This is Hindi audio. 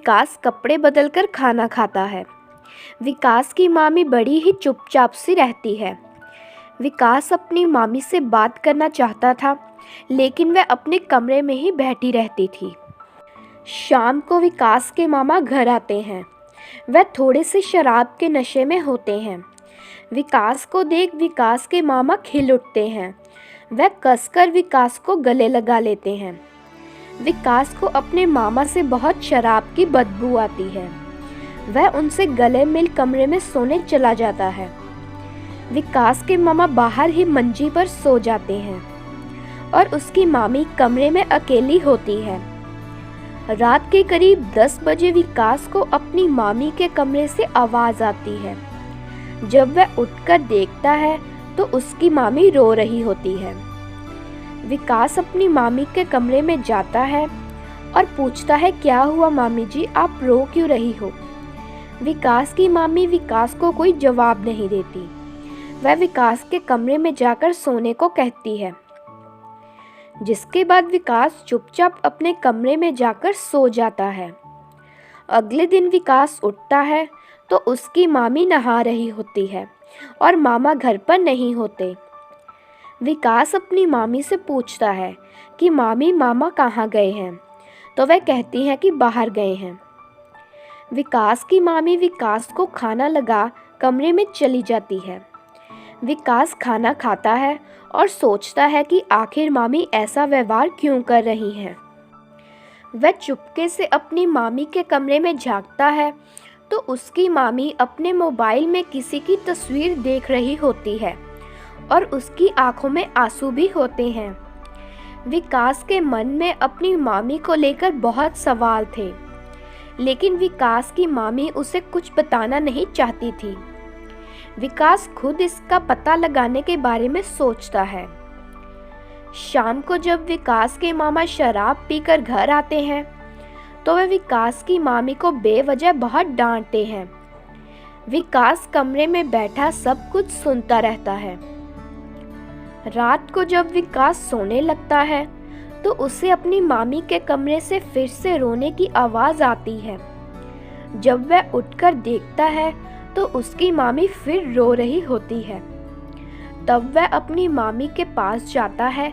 विकास कपड़े बदलकर खाना खाता है। विकास की मामी बड़ी ही चुपचाप सी रहती है। विकास अपनी मामी से बात करना चाहता था, लेकिन वह अपने कमरे में ही बैठी रहती थी। शाम को विकास के मामा घर आते हैं। वह थोड़े से शराब के नशे में होते हैं। विकास को देख विकास के मामा खिल उठते हैं। वह कसकर विकास को गले लगा लेते हैं। विकास को अपने मामा से बहुत शराब की बदबू आती है। वह उनसे गले मिल कमरे में सोने चला जाता है। विकास के मामा बाहर ही मंजी पर सो जाते हैं और उसकी मामी कमरे में अकेली होती है। रात के करीब 10 बजे विकास को अपनी मामी के कमरे से आवाज़ आती है। जब वह उठकर देखता है तो उसकी मामी रो रही होती है। विकास अपनी मामी के कमरे में जाता है और पूछता है, क्या हुआ मामी जी, आप रो क्यों रही हो? विकास की मामी विकास को कोई जवाब नहीं देती। वह विकास के कमरे में जाकर सोने को कहती है, जिसके बाद विकास चुपचाप अपने कमरे में जाकर सो जाता है। अगले दिन विकास उठता है तो उसकी मामी नहा रही होती है और मामा घर पर नहीं होते। विकास अपनी मामी से पूछता है कि मामी मामा कहाँ गए हैं, तो वह कहती हैं कि बाहर गए हैं। विकास की मामी विकास को खाना लगा कमरे में चली जाती है। विकास खाना खाता है और सोचता है कि आखिर मामी ऐसा व्यवहार क्यों कर रही हैं। वह चुपके से अपनी मामी के कमरे में झांकता है तो उसकी मामी अपने मोबाइल में किसी की तस्वीर देख रही होती है और उसकी आंखों में आंसू भी होते हैं। विकास के मन में अपनी मामी को लेकर बहुत सवाल थे, लेकिन विकास की मामी उसे कुछ बताना नहीं चाहती थी। विकास खुद इसका पता लगाने के बारे में सोचता है। शाम को जब विकास के मामा शराब पीकर घर आते हैं तो वह विकास की मामी को बेवजह बहुत डांटते हैं। विकास कमरे में बैठा सब कुछ सुनता रहता है। रात को जब विकास सोने लगता है तो उसे अपनी मामी के कमरे से फिर से रोने की आवाज़ आती है। जब वह उठकर देखता है तो उसकी मामी फिर रो रही होती है। तब वह अपनी मामी के पास जाता है